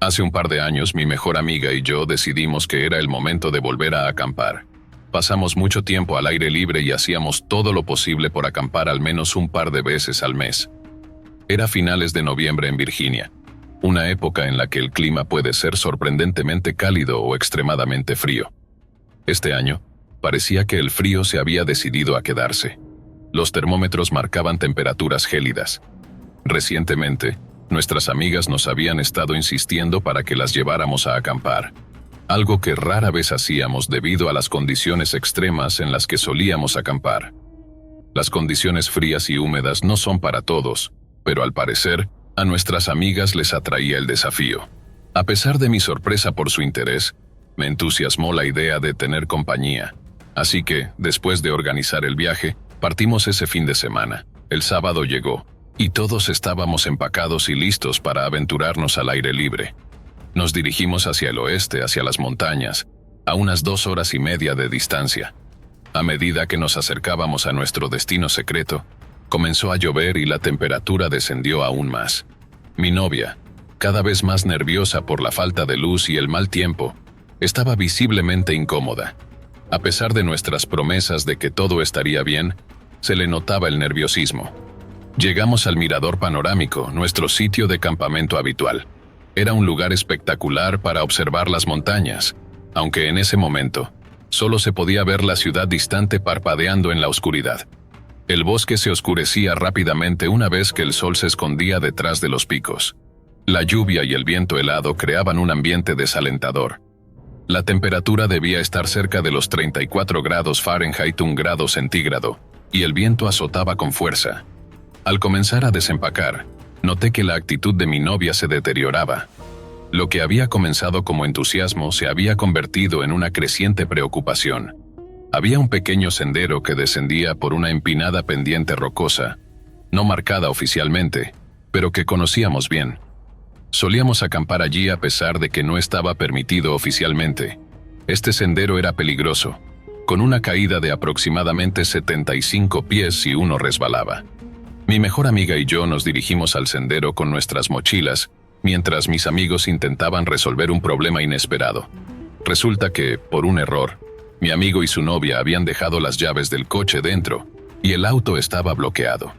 Hace un par de años mi mejor amiga y yo decidimos que era el momento de volver a acampar. Pasamos mucho tiempo al aire libre y hacíamos todo lo posible por acampar al menos un par de veces al mes. Era finales de noviembre en Virginia, una época en la que el clima puede ser sorprendentemente cálido o extremadamente frío. Este año, parecía que el frío se había decidido a quedarse. Los termómetros marcaban temperaturas gélidas. Recientemente, nuestras amigas nos habían estado insistiendo para que las lleváramos a acampar, algo que rara vez hacíamos debido a las condiciones extremas en las que solíamos acampar. Las condiciones frías y húmedas no son para todos, pero al parecer, a nuestras amigas les atraía el desafío. A pesar de mi sorpresa por su interés, me entusiasmó la idea de tener compañía. Así que, después de organizar el viaje, partimos ese fin de semana. El sábado llegó, y todos estábamos empacados y listos para aventurarnos al aire libre. Nos dirigimos hacia el oeste, hacia las montañas, a unas 2 horas y media de distancia. A medida que nos acercábamos a nuestro destino secreto, comenzó a llover y la temperatura descendió aún más. Mi novia, cada vez más nerviosa por la falta de luz y el mal tiempo, estaba visiblemente incómoda. A pesar de nuestras promesas de que todo estaría bien, se le notaba el nerviosismo. Llegamos al mirador panorámico, nuestro sitio de campamento habitual. Era un lugar espectacular para observar las montañas, aunque en ese momento solo se podía ver la ciudad distante parpadeando en la oscuridad. El bosque se oscurecía rápidamente una vez que el sol se escondía detrás de los picos. La lluvia y el viento helado creaban un ambiente desalentador. La temperatura debía estar cerca de los 34 grados Fahrenheit, 1 grado centígrado, y el viento azotaba con fuerza. Al comenzar a desempacar, noté que la actitud de mi novia se deterioraba. Lo que había comenzado como entusiasmo se había convertido en una creciente preocupación. Había un pequeño sendero que descendía por una empinada pendiente rocosa, no marcada oficialmente, pero que conocíamos bien. Solíamos acampar allí a pesar de que no estaba permitido oficialmente. Este sendero era peligroso, con una caída de aproximadamente 75 pies si uno resbalaba. Mi mejor amiga y yo nos dirigimos al sendero con nuestras mochilas, mientras mis amigos intentaban resolver un problema inesperado. Resulta que, por un error, mi amigo y su novia habían dejado las llaves del coche dentro, y el auto estaba bloqueado.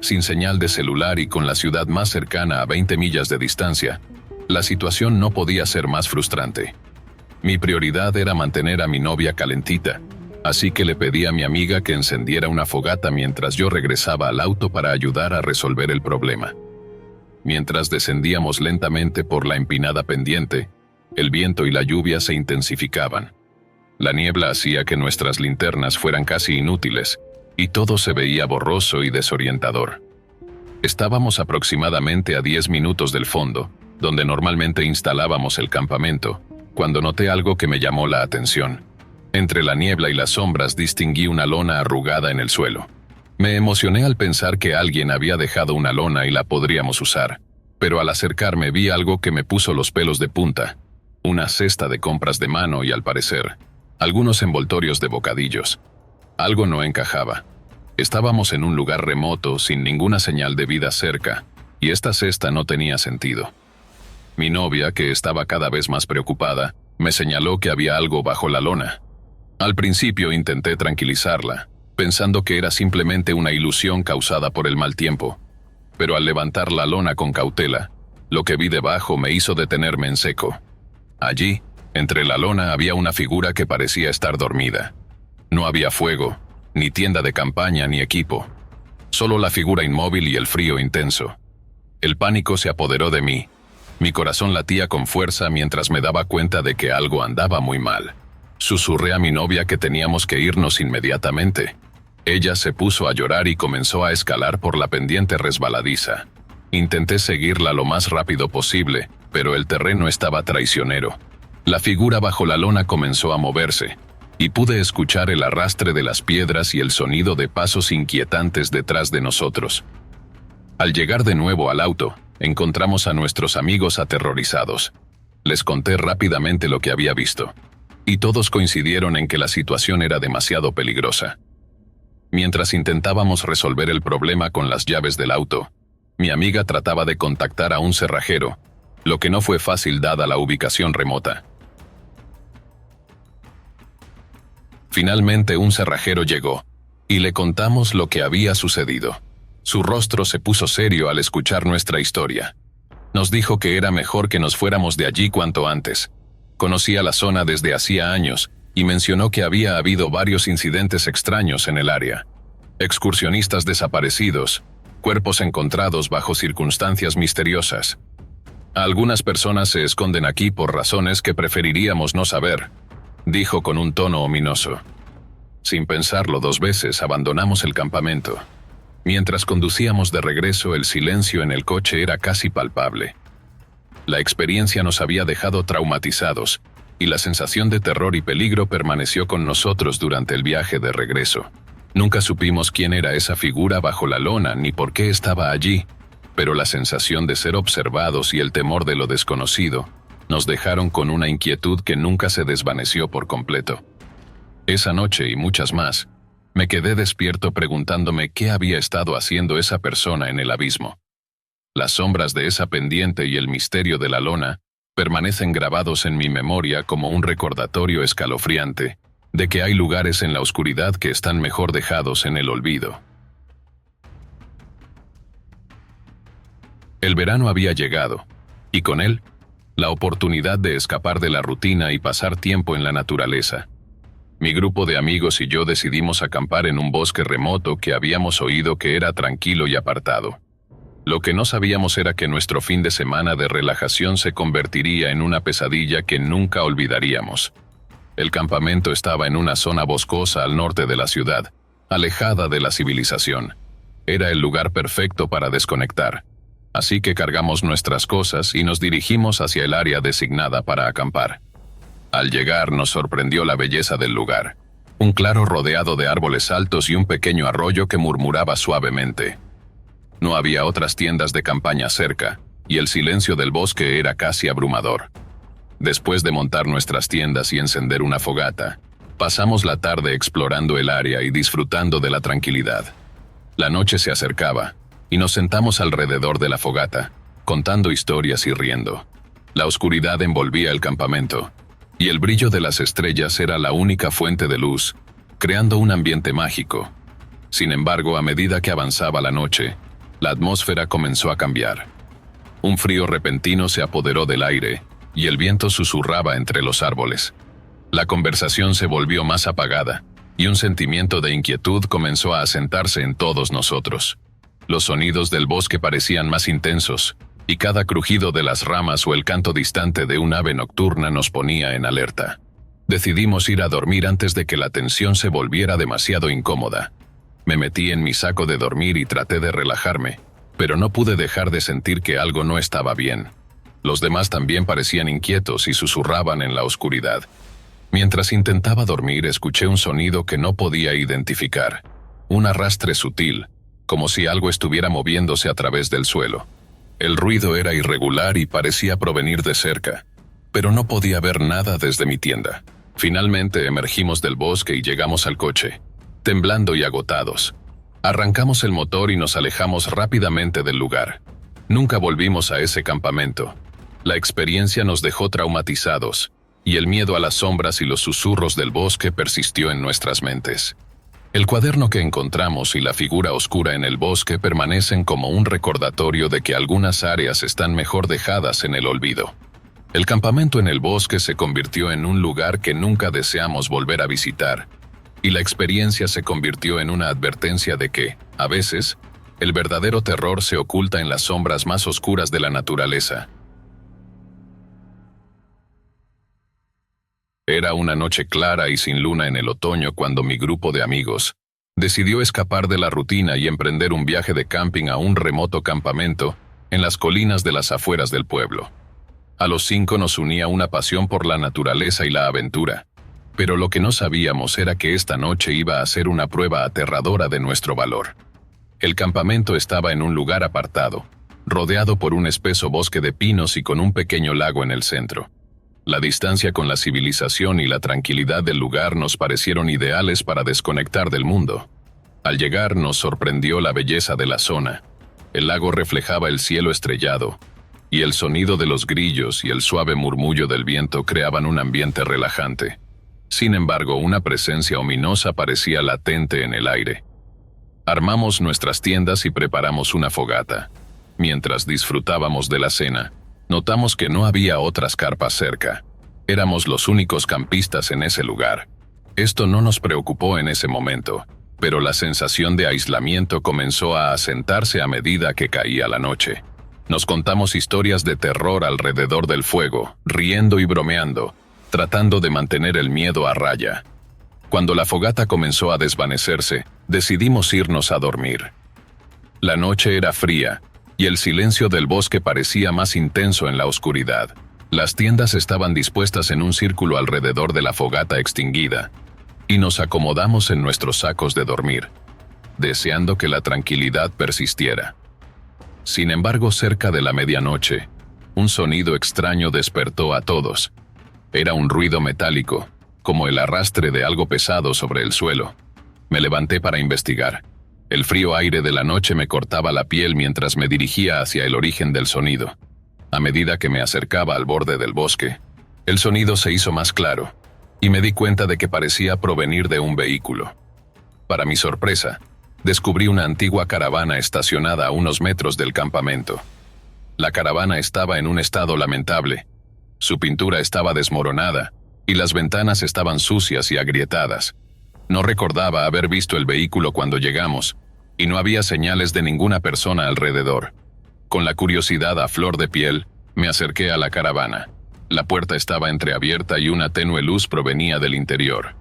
Sin señal de celular y con la ciudad más cercana a 20 millas de distancia, la situación no podía ser más frustrante. Mi prioridad era mantener a mi novia calentita, así que le pedí a mi amiga que encendiera una fogata mientras yo regresaba al auto para ayudar a resolver el problema. Mientras descendíamos lentamente por la empinada pendiente, el viento y la lluvia se intensificaban. La niebla hacía que nuestras linternas fueran casi inútiles, y todo se veía borroso y desorientador. Estábamos aproximadamente a 10 minutos del fondo, donde normalmente instalábamos el campamento, cuando noté algo que me llamó la atención. Entre la niebla y las sombras distinguí una lona arrugada en el suelo. Me emocioné al pensar que alguien había dejado una lona y la podríamos usar, pero al acercarme vi algo que me puso los pelos de punta. Una cesta de compras de mano y, al parecer, algunos envoltorios de bocadillos. Algo no encajaba. Estábamos en un lugar remoto, sin ninguna señal de vida cerca, y esta cesta no tenía sentido. Mi novia, que estaba cada vez más preocupada, me señaló que había algo bajo la lona. Al principio intenté tranquilizarla, pensando que era simplemente una ilusión causada por el mal tiempo, pero al levantar la lona con cautela, lo que vi debajo me hizo detenerme en seco. Allí, entre la lona, había una figura que parecía estar dormida. No había fuego, ni tienda de campaña ni equipo. Solo la figura inmóvil y el frío intenso. El pánico se apoderó de mí. Mi corazón latía con fuerza mientras me daba cuenta de que algo andaba muy mal. Susurré a mi novia que teníamos que irnos inmediatamente. Ella se puso a llorar y comenzó a escalar por la pendiente resbaladiza. Intenté seguirla lo más rápido posible, pero el terreno estaba traicionero. La figura bajo la lona comenzó a moverse, y pude escuchar el arrastre de las piedras y el sonido de pasos inquietantes detrás de nosotros. Al llegar de nuevo al auto, encontramos a nuestros amigos aterrorizados. Les conté rápidamente lo que había visto, y todos coincidieron en que la situación era demasiado peligrosa. Mientras intentábamos resolver el problema con las llaves del auto, mi amiga trataba de contactar a un cerrajero, lo que no fue fácil dada la ubicación remota. Finalmente un cerrajero llegó, y le contamos lo que había sucedido. Su rostro se puso serio al escuchar nuestra historia. Nos dijo que era mejor que nos fuéramos de allí cuanto antes. Conocía la zona desde hacía años, y mencionó que había habido varios incidentes extraños en el área. Excursionistas desaparecidos, cuerpos encontrados bajo circunstancias misteriosas. Algunas personas se esconden aquí por razones que preferiríamos no saber, dijo con un tono ominoso. Sin pensarlo 2 veces, abandonamos el campamento. Mientras conducíamos de regreso, el silencio en el coche era casi palpable. La experiencia nos había dejado traumatizados, y la sensación de terror y peligro permaneció con nosotros durante el viaje de regreso. Nunca supimos quién era esa figura bajo la lona ni por qué estaba allí, pero la sensación de ser observados y el temor de lo desconocido nos dejaron con una inquietud que nunca se desvaneció por completo. Esa noche y muchas más, me quedé despierto preguntándome qué había estado haciendo esa persona en el abismo. Las sombras de esa pendiente y el misterio de la lona permanecen grabados en mi memoria como un recordatorio escalofriante de que hay lugares en la oscuridad que están mejor dejados en el olvido. El verano había llegado, y con él, la oportunidad de escapar de la rutina y pasar tiempo en la naturaleza. Mi grupo de amigos y yo decidimos acampar en un bosque remoto que habíamos oído que era tranquilo y apartado. Lo que no sabíamos era que nuestro fin de semana de relajación se convertiría en una pesadilla que nunca olvidaríamos. El campamento estaba en una zona boscosa al norte de la ciudad, alejada de la civilización. Era el lugar perfecto para desconectar. Así que cargamos nuestras cosas y nos dirigimos hacia el área designada para acampar. Al llegar nos sorprendió la belleza del lugar. Un claro rodeado de árboles altos y un pequeño arroyo que murmuraba suavemente. No había otras tiendas de campaña cerca, y el silencio del bosque era casi abrumador. Después de montar nuestras tiendas y encender una fogata, pasamos la tarde explorando el área y disfrutando de la tranquilidad. La noche se acercaba, y nos sentamos alrededor de la fogata, contando historias y riendo. La oscuridad envolvía el campamento, y el brillo de las estrellas era la única fuente de luz, creando un ambiente mágico. Sin embargo, a medida que avanzaba la noche, la atmósfera comenzó a cambiar. Un frío repentino se apoderó del aire, y el viento susurraba entre los árboles. La conversación se volvió más apagada, y un sentimiento de inquietud comenzó a asentarse en todos nosotros. Los sonidos del bosque parecían más intensos, y cada crujido de las ramas o el canto distante de un ave nocturna nos ponía en alerta. Decidimos ir a dormir antes de que la tensión se volviera demasiado incómoda. Me metí en mi saco de dormir y traté de relajarme, pero no pude dejar de sentir que algo no estaba bien. Los demás también parecían inquietos y susurraban en la oscuridad. Mientras intentaba dormir, escuché un sonido que no podía identificar. Un arrastre sutil, como si algo estuviera moviéndose a través del suelo. El ruido era irregular y parecía provenir de cerca, pero no podía ver nada desde mi tienda. Finalmente emergimos del bosque y llegamos al coche, temblando y agotados. Arrancamos el motor y nos alejamos rápidamente del lugar. Nunca volvimos a ese campamento. La experiencia nos dejó traumatizados, y el miedo a las sombras y los susurros del bosque persistió en nuestras mentes. El cuaderno que encontramos y la figura oscura en el bosque permanecen como un recordatorio de que algunas áreas están mejor dejadas en el olvido. El campamento en el bosque se convirtió en un lugar que nunca deseamos volver a visitar, y la experiencia se convirtió en una advertencia de que, a veces, el verdadero terror se oculta en las sombras más oscuras de la naturaleza. Era una noche clara y sin luna en el otoño cuando mi grupo de amigos decidió escapar de la rutina y emprender un viaje de camping a un remoto campamento en las colinas de las afueras del pueblo. A los 5 nos unía una pasión por la naturaleza y la aventura, pero lo que no sabíamos era que esta noche iba a ser una prueba aterradora de nuestro valor. El campamento estaba en un lugar apartado, rodeado por un espeso bosque de pinos y con un pequeño lago en el centro. La distancia con la civilización y la tranquilidad del lugar nos parecieron ideales para desconectar del mundo. Al llegar nos sorprendió la belleza de la zona. El lago reflejaba el cielo estrellado, y el sonido de los grillos y el suave murmullo del viento creaban un ambiente relajante. Sin embargo, una presencia ominosa parecía latente en el aire. Armamos nuestras tiendas y preparamos una fogata. Mientras disfrutábamos de la cena, notamos que no había otras carpas cerca. Éramos los únicos campistas en ese lugar. Esto no nos preocupó en ese momento, pero la sensación de aislamiento comenzó a asentarse a medida que caía la noche. Nos contamos historias de terror alrededor del fuego, riendo y bromeando, tratando de mantener el miedo a raya. Cuando la fogata comenzó a desvanecerse, decidimos irnos a dormir. La noche era fría, y el silencio del bosque parecía más intenso en la oscuridad. Las tiendas estaban dispuestas en un círculo alrededor de la fogata extinguida, y nos acomodamos en nuestros sacos de dormir, deseando que la tranquilidad persistiera. Sin embargo, cerca de la medianoche, un sonido extraño despertó a todos. Era un ruido metálico, como el arrastre de algo pesado sobre el suelo. Me levanté para investigar. El frío aire de la noche me cortaba la piel mientras me dirigía hacia el origen del sonido. A medida que me acercaba al borde del bosque, el sonido se hizo más claro, y me di cuenta de que parecía provenir de un vehículo. Para mi sorpresa, descubrí una antigua caravana estacionada a unos metros del campamento. La caravana estaba en un estado lamentable. Su pintura estaba desmoronada, y las ventanas estaban sucias y agrietadas. No recordaba haber visto el vehículo cuando llegamos, y no había señales de ninguna persona alrededor. Con la curiosidad a flor de piel, me acerqué a la caravana. La puerta estaba entreabierta y una tenue luz provenía del interior.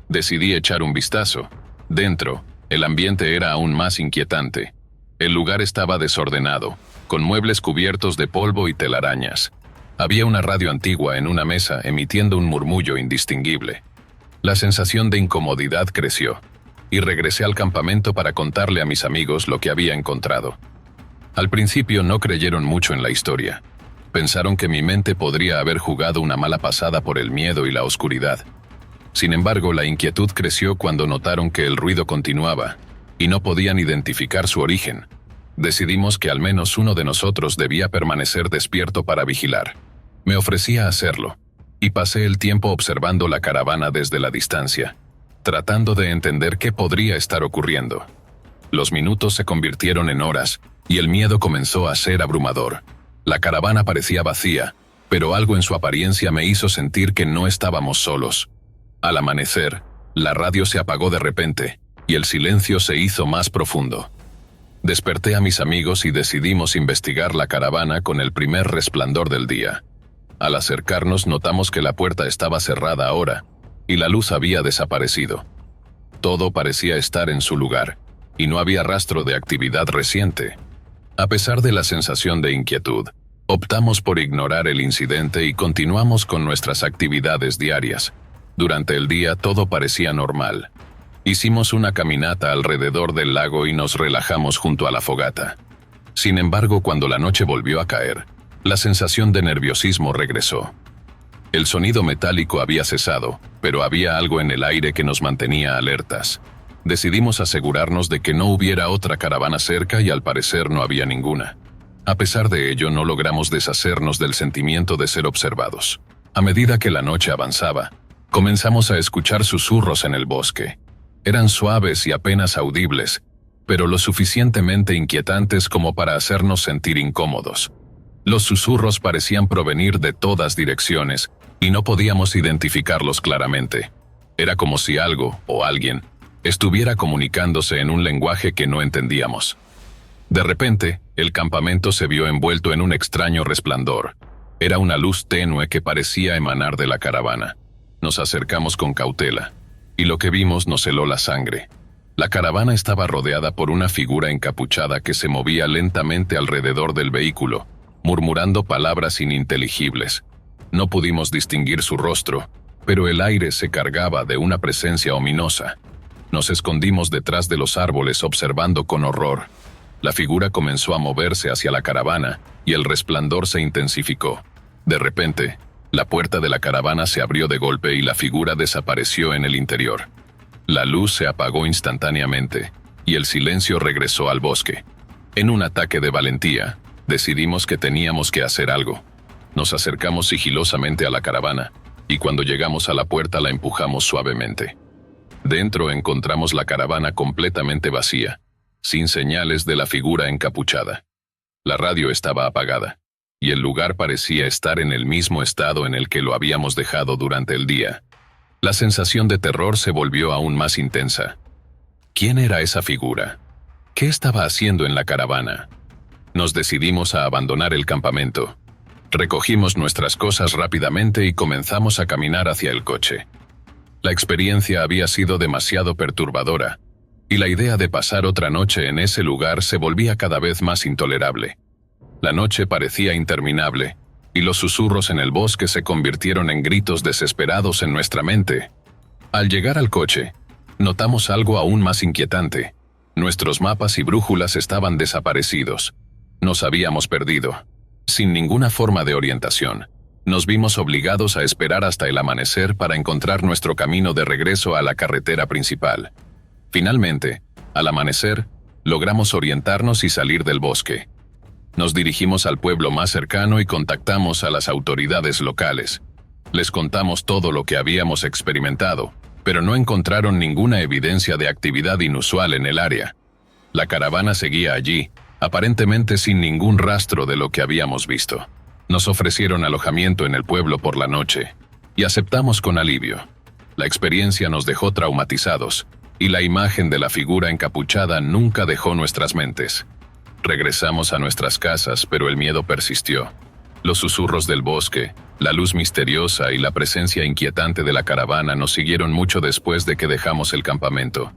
Decidí echar un vistazo. Dentro, el ambiente era aún más inquietante. El lugar estaba desordenado, con muebles cubiertos de polvo y telarañas. Había una radio antigua en una mesa emitiendo un murmullo indistinguible. La sensación de incomodidad creció, y regresé al campamento para contarle a mis amigos lo que había encontrado. Al principio no creyeron mucho en la historia. Pensaron que mi mente podría haber jugado una mala pasada por el miedo y la oscuridad. Sin embargo, la inquietud creció cuando notaron que el ruido continuaba, y no podían identificar su origen. Decidimos que al menos uno de nosotros debía permanecer despierto para vigilar. Me ofrecí a hacerlo, y pasé el tiempo observando la caravana desde la distancia, tratando de entender qué podría estar ocurriendo. Los minutos se convirtieron en horas, y el miedo comenzó a ser abrumador. La caravana parecía vacía, pero algo en su apariencia me hizo sentir que no estábamos solos. Al amanecer, la radio se apagó de repente, y el silencio se hizo más profundo. Desperté a mis amigos y decidimos investigar la caravana con el primer resplandor del día. Al acercarnos notamos que la puerta estaba cerrada ahora, y la luz había desaparecido. Todo parecía estar en su lugar, y no había rastro de actividad reciente. A pesar de la sensación de inquietud, optamos por ignorar el incidente y continuamos con nuestras actividades diarias. Durante el día todo parecía normal. Hicimos una caminata alrededor del lago y nos relajamos junto a la fogata. Sin embargo, cuando la noche volvió a caer, la sensación de nerviosismo regresó. El sonido metálico había cesado, pero había algo en el aire que nos mantenía alertas. Decidimos asegurarnos de que no hubiera otra caravana cerca y al parecer no había ninguna. A pesar de ello, no logramos deshacernos del sentimiento de ser observados. A medida que la noche avanzaba, comenzamos a escuchar susurros en el bosque. Eran suaves y apenas audibles, pero lo suficientemente inquietantes como para hacernos sentir incómodos. Los susurros parecían provenir de todas direcciones, y no podíamos identificarlos claramente. Era como si algo, o alguien, estuviera comunicándose en un lenguaje que no entendíamos. De repente, el campamento se vio envuelto en un extraño resplandor. Era una luz tenue que parecía emanar de la caravana. Nos acercamos con cautela, y lo que vimos nos heló la sangre. La caravana estaba rodeada por una figura encapuchada que se movía lentamente alrededor del vehículo, murmurando palabras ininteligibles. No pudimos distinguir su rostro, pero el aire se cargaba de una presencia ominosa. Nos escondimos detrás de los árboles observando con horror. La figura comenzó a moverse hacia la caravana y el resplandor se intensificó. De repente, la puerta de la caravana se abrió de golpe y la figura desapareció en el interior. La luz se apagó instantáneamente y el silencio regresó al bosque. En un ataque de valentía, Decidimos que teníamos que hacer algo. Nos acercamos sigilosamente a la caravana, y cuando llegamos a la puerta la empujamos suavemente. Dentro encontramos la caravana completamente vacía, sin señales de la figura encapuchada. La radio estaba apagada, y el lugar parecía estar en el mismo estado en el que lo habíamos dejado durante el día. La sensación de terror se volvió aún más intensa. ¿Quién era esa figura? ¿Qué estaba haciendo en la caravana? Nos decidimos a abandonar el campamento. Recogimos nuestras cosas rápidamente y comenzamos a caminar hacia el coche. La experiencia había sido demasiado perturbadora, y la idea de pasar otra noche en ese lugar se volvía cada vez más intolerable. La noche parecía interminable, y los susurros en el bosque se convirtieron en gritos desesperados en nuestra mente. Al llegar al coche, notamos algo aún más inquietante. Nuestros mapas y brújulas estaban desaparecidos. Nos habíamos perdido. Sin ninguna forma de orientación, nos vimos obligados a esperar hasta el amanecer para encontrar nuestro camino de regreso a la carretera principal. Finalmente, al amanecer, logramos orientarnos y salir del bosque. Nos dirigimos al pueblo más cercano y contactamos a las autoridades locales. Les contamos todo lo que habíamos experimentado, pero no encontraron ninguna evidencia de actividad inusual en el área. La caravana seguía allí, aparentemente sin ningún rastro de lo que habíamos visto. Nos ofrecieron alojamiento en el pueblo por la noche, y aceptamos con alivio. La experiencia nos dejó traumatizados, y la imagen de la figura encapuchada nunca dejó nuestras mentes. Regresamos a nuestras casas, pero el miedo persistió. Los susurros del bosque, la luz misteriosa y la presencia inquietante de la caravana nos siguieron mucho después de que dejamos el campamento.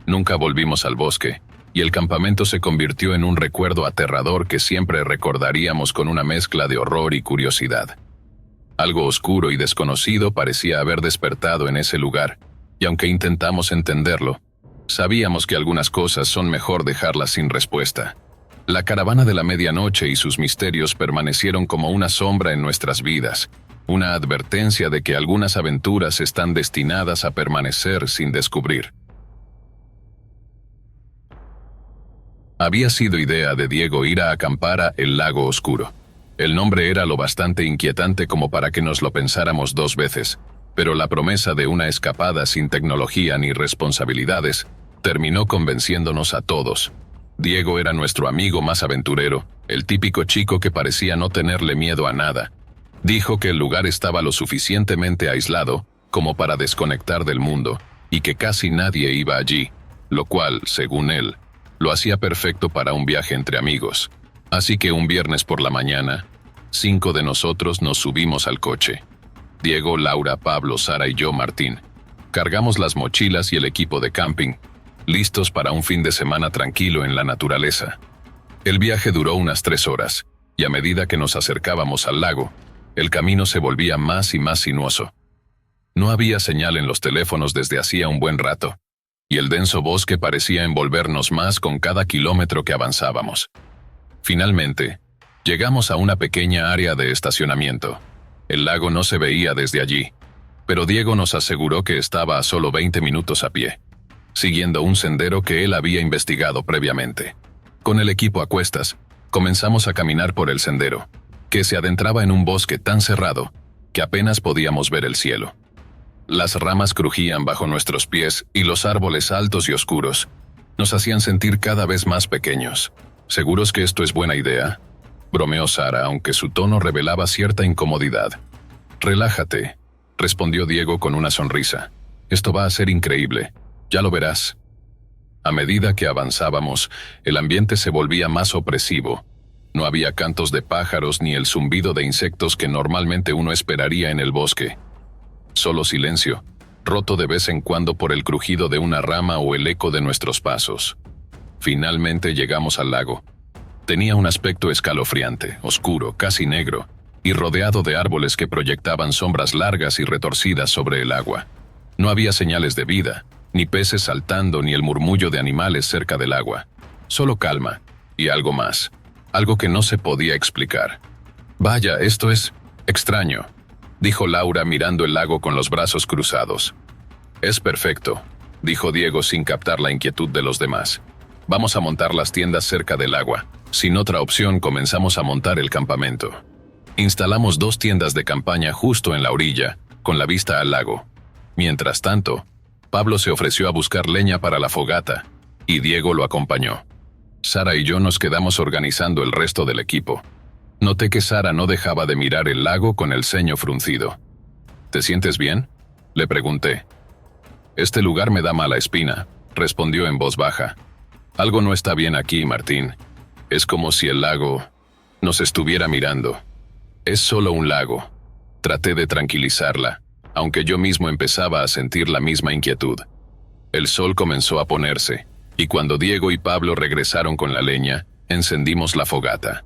Nunca volvimos al bosque, y el campamento se convirtió en un recuerdo aterrador que siempre recordaríamos con una mezcla de horror y curiosidad. Algo oscuro y desconocido parecía haber despertado en ese lugar, y aunque intentamos entenderlo, sabíamos que algunas cosas son mejor dejarlas sin respuesta. La caravana de la medianoche y sus misterios permanecieron como una sombra en nuestras vidas, una advertencia de que algunas aventuras están destinadas a permanecer sin descubrir. Había sido idea de Diego ir a acampar a El Lago Oscuro. El nombre era lo bastante inquietante como para que nos lo pensáramos dos veces, pero la promesa de una escapada sin tecnología ni responsabilidades terminó convenciéndonos a todos. Diego era nuestro amigo más aventurero, el típico chico que parecía no tenerle miedo a nada. Dijo que el lugar estaba lo suficientemente aislado como para desconectar del mundo, y que casi nadie iba allí, lo cual, según él, lo hacía perfecto para un viaje entre amigos. Así que un viernes por la mañana, 5 de nosotros nos subimos al coche. Diego, Laura, Pablo, Sara y yo, Martín. Cargamos las mochilas y el equipo de camping, listos para un fin de semana tranquilo en la naturaleza. El viaje duró unas 3 horas, y a medida que nos acercábamos al lago, el camino se volvía más y más sinuoso. No había señal en los teléfonos desde hacía un buen rato, y el denso bosque parecía envolvernos más con cada kilómetro que avanzábamos. Finalmente, llegamos a una pequeña área de estacionamiento. El lago no se veía desde allí, pero Diego nos aseguró que estaba a solo 20 minutos a pie, siguiendo un sendero que él había investigado previamente. Con el equipo a cuestas, comenzamos a caminar por el sendero, que se adentraba en un bosque tan cerrado que apenas podíamos ver el cielo. Las ramas crujían bajo nuestros pies y los árboles altos y oscuros nos hacían sentir cada vez más pequeños. ¿Seguros que esto es buena idea?, bromeó Sara, aunque su tono revelaba cierta incomodidad. Relájate, respondió Diego con una sonrisa. Esto va a ser increíble, ya lo verás. A medida que avanzábamos, el ambiente se volvía más opresivo. No había cantos de pájaros ni el zumbido de insectos que normalmente uno esperaría en el bosque. Solo silencio, roto de vez en cuando por el crujido de una rama o el eco de nuestros pasos. Finalmente llegamos al lago. Tenía un aspecto escalofriante, oscuro, casi negro, y rodeado de árboles que proyectaban sombras largas y retorcidas sobre el agua. No había señales de vida, ni peces saltando ni el murmullo de animales cerca del agua. Solo calma, y algo más, algo que no se podía explicar. Vaya, esto es extraño, dijo Laura mirando el lago con los brazos cruzados. Es perfecto, dijo Diego sin captar la inquietud de los demás. Vamos a montar las tiendas cerca del agua. Sin otra opción, comenzamos a montar el campamento. Instalamos 2 tiendas de campaña justo en la orilla, con la vista al lago. Mientras tanto, Pablo se ofreció a buscar leña para la fogata, y Diego lo acompañó. Sara y yo nos quedamos organizando el resto del equipo. Noté que Sara no dejaba de mirar el lago con el ceño fruncido. ¿Te sientes bien?, le pregunté. Este lugar me da mala espina, respondió en voz baja. Algo no está bien aquí, Martín. Es como si el lago nos estuviera mirando. Es solo un lago. Traté de tranquilizarla, aunque yo mismo empezaba a sentir la misma inquietud. El sol comenzó a ponerse, y cuando Diego y Pablo regresaron con la leña, encendimos la fogata.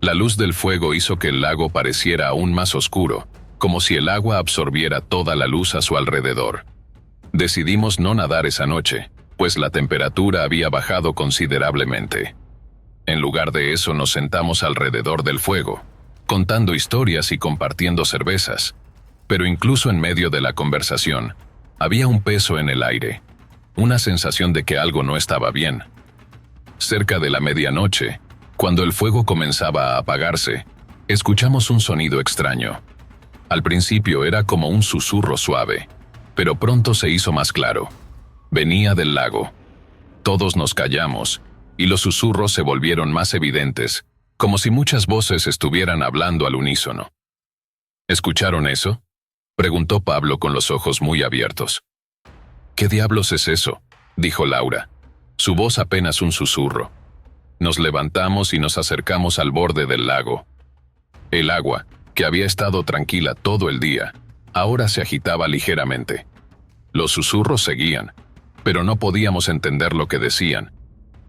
La luz del fuego hizo que el lago pareciera aún más oscuro, como si el agua absorbiera toda la luz a su alrededor. Decidimos no nadar esa noche, pues la temperatura había bajado considerablemente. En lugar de eso nos sentamos alrededor del fuego, contando historias y compartiendo cervezas. Pero incluso en medio de la conversación, había un peso en el aire, una sensación de que algo no estaba bien. Cerca de la medianoche, cuando el fuego comenzaba a apagarse, escuchamos un sonido extraño. Al principio era como un susurro suave, pero pronto se hizo más claro. Venía del lago. Todos nos callamos, y los susurros se volvieron más evidentes, como si muchas voces estuvieran hablando al unísono. ¿Escucharon eso?, preguntó Pablo con los ojos muy abiertos. ¿Qué diablos es eso?, dijo Laura. Su voz apenas un susurro. Nos levantamos y nos acercamos al borde del lago. El agua, que había estado tranquila todo el día, ahora se agitaba ligeramente. Los susurros seguían, pero no podíamos entender lo que decían.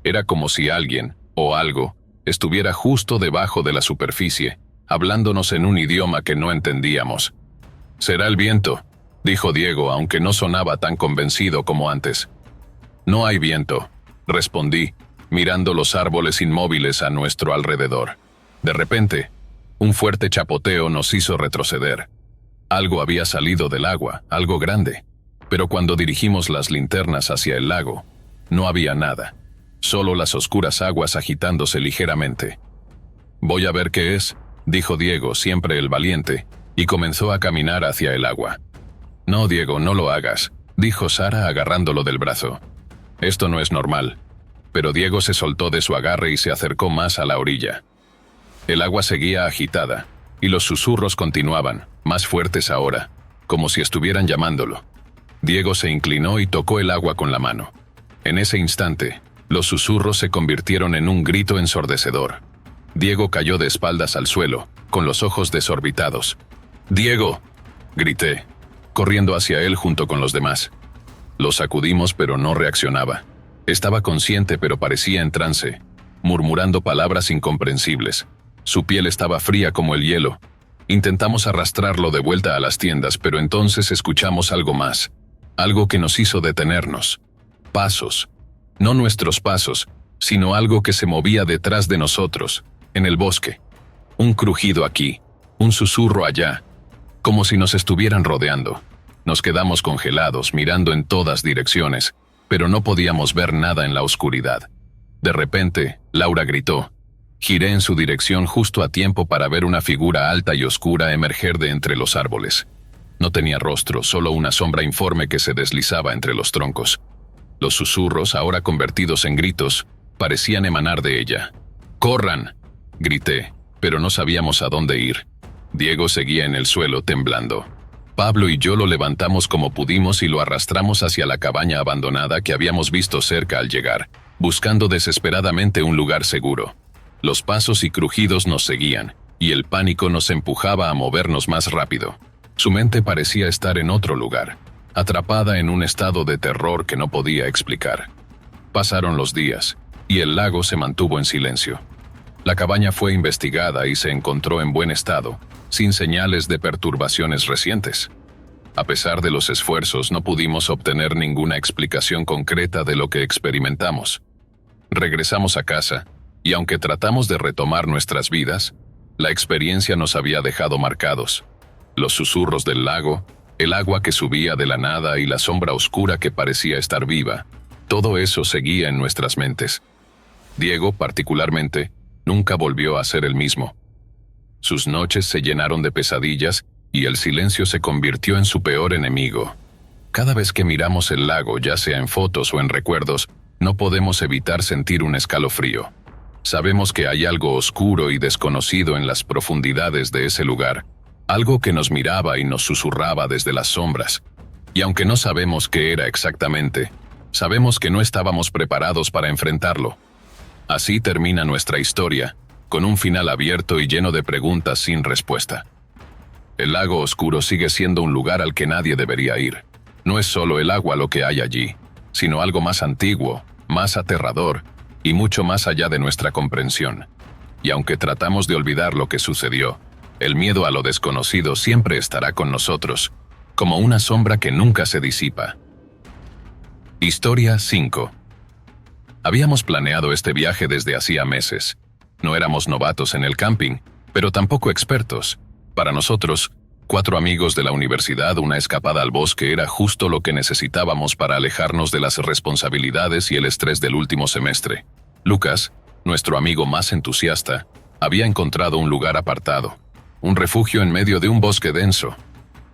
Era como si alguien, o algo, estuviera justo debajo de la superficie, hablándonos en un idioma que no entendíamos. «Será el viento», dijo Diego, aunque no sonaba tan convencido como antes. «No hay viento», respondí, mirando los árboles inmóviles a nuestro alrededor. De repente, un fuerte chapoteo nos hizo retroceder. Algo había salido del agua, algo grande, pero cuando dirigimos las linternas hacia el lago, no había nada, solo las oscuras aguas agitándose ligeramente. «Voy a ver qué es», dijo Diego, siempre el valiente, y comenzó a caminar hacia el agua. «No, Diego, no lo hagas», dijo Sara agarrándolo del brazo. «Esto no es normal». Pero Diego se soltó de su agarre y se acercó más a la orilla. El agua seguía agitada, y los susurros continuaban, más fuertes ahora, como si estuvieran llamándolo. Diego se inclinó y tocó el agua con la mano. En ese instante, los susurros se convirtieron en un grito ensordecedor. Diego cayó de espaldas al suelo, con los ojos desorbitados. «¡Diego!», grité, corriendo hacia él junto con los demás. Lo sacudimos, pero no reaccionaba. Estaba consciente, pero parecía en trance, murmurando palabras incomprensibles. Su piel estaba fría como el hielo. Intentamos arrastrarlo de vuelta a las tiendas, pero entonces escuchamos algo más. Algo que nos hizo detenernos. Pasos. No nuestros pasos, sino algo que se movía detrás de nosotros, en el bosque. Un crujido aquí, un susurro allá, como si nos estuvieran rodeando. Nos quedamos congelados, mirando en todas direcciones, pero no podíamos ver nada en la oscuridad. De repente, Laura gritó. Giré en su dirección justo a tiempo para ver una figura alta y oscura emerger de entre los árboles. No tenía rostro, solo una sombra informe que se deslizaba entre los troncos. Los susurros, ahora convertidos en gritos, parecían emanar de ella. «¡Corran!», grité, pero no sabíamos a dónde ir. Diego seguía en el suelo, temblando. Pablo y yo lo levantamos como pudimos y lo arrastramos hacia la cabaña abandonada que habíamos visto cerca al llegar, buscando desesperadamente un lugar seguro. Los pasos y crujidos nos seguían, y el pánico nos empujaba a movernos más rápido. Su mente parecía estar en otro lugar, atrapada en un estado de terror que no podía explicar. Pasaron los días, y el lago se mantuvo en silencio. La cabaña fue investigada y se encontró en buen estado, sin señales de perturbaciones recientes. A pesar de los esfuerzos, no pudimos obtener ninguna explicación concreta de lo que experimentamos. Regresamos a casa, y aunque tratamos de retomar nuestras vidas, la experiencia nos había dejado marcados. Los susurros del lago, el agua que subía de la nada y la sombra oscura que parecía estar viva, Todo eso seguía en nuestras mentes. Diego, particularmente, nunca volvió a ser el mismo. Sus noches se llenaron de pesadillas y el silencio se convirtió en su peor enemigo. Cada vez que miramos el lago, ya sea en fotos o en recuerdos, no podemos evitar sentir un escalofrío. Sabemos que hay algo oscuro y desconocido en las profundidades de ese lugar, algo que nos miraba y nos susurraba desde las sombras. Y aunque no sabemos qué era exactamente, sabemos que no estábamos preparados para enfrentarlo. Así termina nuestra historia, con un final abierto y lleno de preguntas sin respuesta. El lago oscuro sigue siendo un lugar al que nadie debería ir. No es solo el agua lo que hay allí, sino algo más antiguo, más aterrador y mucho más allá de nuestra comprensión. Y aunque tratamos de olvidar lo que sucedió, el miedo a lo desconocido siempre estará con nosotros, como una sombra que nunca se disipa. Historia 5. Habíamos planeado este viaje desde hacía meses. No éramos novatos en el camping, pero tampoco expertos. Para nosotros, 4 amigos de la universidad, una escapada al bosque era justo lo que necesitábamos para alejarnos de las responsabilidades y el estrés del último semestre. Lucas, nuestro amigo más entusiasta, había encontrado un lugar apartado, un refugio en medio de un bosque denso,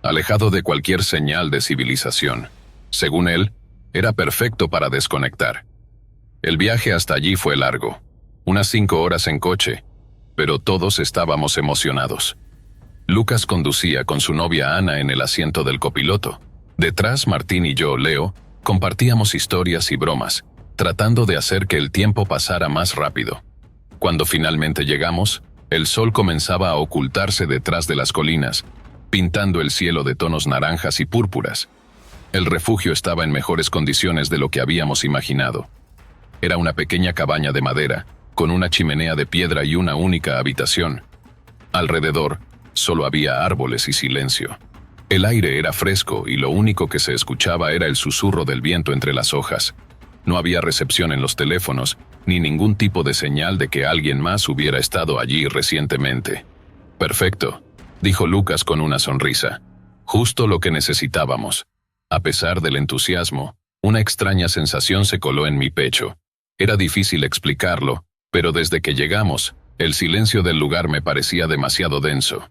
alejado de cualquier señal de civilización. Según él, era perfecto para desconectar. El viaje hasta allí fue largo, unas 5 horas en coche, pero todos estábamos emocionados. Lucas conducía con su novia Ana en el asiento del copiloto. Detrás, Martín y yo, Leo, compartíamos historias y bromas, tratando de hacer que el tiempo pasara más rápido. Cuando finalmente llegamos, el sol comenzaba a ocultarse detrás de las colinas, pintando el cielo de tonos naranjas y púrpuras. El refugio estaba en mejores condiciones de lo que habíamos imaginado. Era una pequeña cabaña de madera, con una chimenea de piedra y una única habitación. Alrededor, solo había árboles y silencio. El aire era fresco y lo único que se escuchaba era el susurro del viento entre las hojas. No había recepción en los teléfonos, ni ningún tipo de señal de que alguien más hubiera estado allí recientemente. Perfecto, dijo Lucas con una sonrisa. Justo lo que necesitábamos. A pesar del entusiasmo, una extraña sensación se coló en mi pecho. Era difícil explicarlo, pero desde que llegamos, el silencio del lugar me parecía demasiado denso,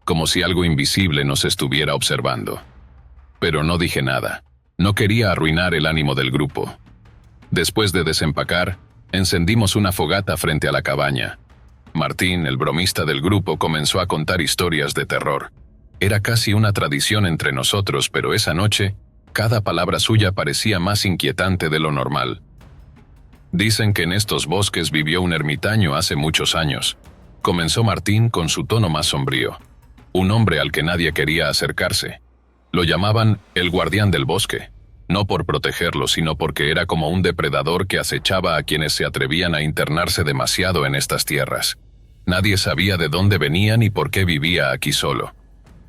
como si algo invisible nos estuviera observando. Pero no dije nada. No quería arruinar el ánimo del grupo. Después de desempacar, encendimos una fogata frente a la cabaña. Martín, el bromista del grupo, comenzó a contar historias de terror. Era casi una tradición entre nosotros, pero esa noche, cada palabra suya parecía más inquietante de lo normal. Dicen que en estos bosques vivió un ermitaño hace muchos años. Comenzó Martín con su tono más sombrío. Un hombre al que nadie quería acercarse. Lo llamaban el guardián del bosque. No por protegerlo, sino porque era como un depredador que acechaba a quienes se atrevían a internarse demasiado en estas tierras. Nadie sabía de dónde venía ni por qué vivía aquí solo.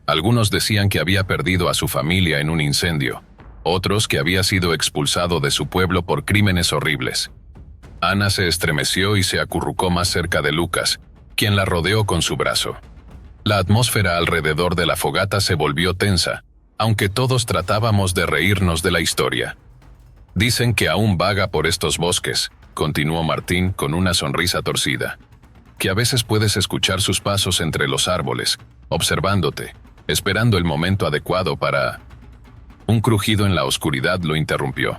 Algunos decían que había perdido a su familia en un incendio, otros que había sido expulsado de su pueblo por crímenes horribles. Ana se estremeció y se acurrucó más cerca de Lucas, quien la rodeó con su brazo. La atmósfera alrededor de la fogata se volvió tensa, aunque todos tratábamos de reírnos de la historia. Dicen que aún vaga por estos bosques, continuó Martín con una sonrisa torcida. Que a veces puedes escuchar sus pasos entre los árboles, observándote, esperando el momento adecuado para... Un crujido en la oscuridad lo interrumpió.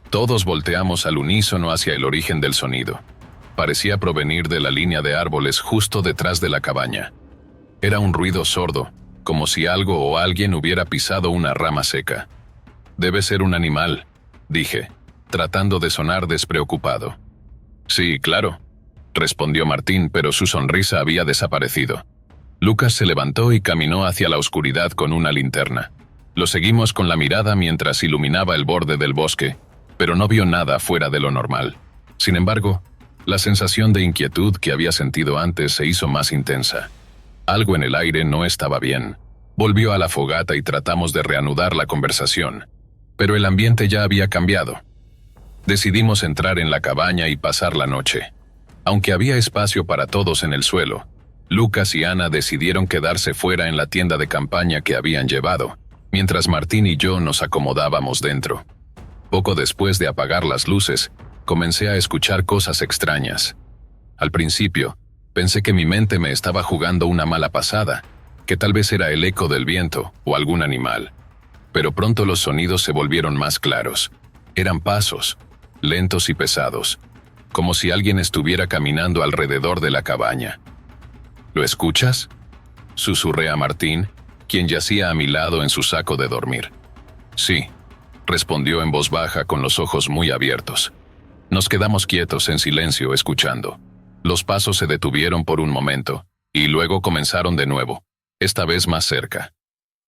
Todos volteamos al unísono hacia el origen del sonido. Parecía provenir de la línea de árboles justo detrás de la cabaña. Era un ruido sordo, como si algo o alguien hubiera pisado una rama seca. Debe ser un animal, dije, tratando de sonar despreocupado. Sí, claro, respondió Martín, pero su sonrisa había desaparecido. Lucas se levantó y caminó hacia la oscuridad con una linterna. Lo seguimos con la mirada mientras iluminaba el borde del bosque, pero no vio nada fuera de lo normal. Sin embargo, la sensación de inquietud que había sentido antes se hizo más intensa. Algo en el aire no estaba bien. Volvió a la fogata y tratamos de reanudar la conversación, pero el ambiente ya había cambiado. Decidimos entrar en la cabaña y pasar la noche. Aunque había espacio para todos en el suelo, Lucas y Ana decidieron quedarse fuera en la tienda de campaña que habían llevado, mientras Martín y yo nos acomodábamos dentro. Poco después de apagar las luces, comencé a escuchar cosas extrañas. Al principio, pensé que mi mente me estaba jugando una mala pasada, que tal vez era el eco del viento o algún animal. Pero pronto los sonidos se volvieron más claros. Eran pasos, lentos y pesados, como si alguien estuviera caminando alrededor de la cabaña. ¿Lo escuchas?, susurré a Martín, quien yacía a mi lado en su saco de dormir. Sí, respondió en voz baja con los ojos muy abiertos. Nos quedamos quietos en silencio escuchando. Los pasos se detuvieron por un momento, y luego comenzaron de nuevo, esta vez más cerca.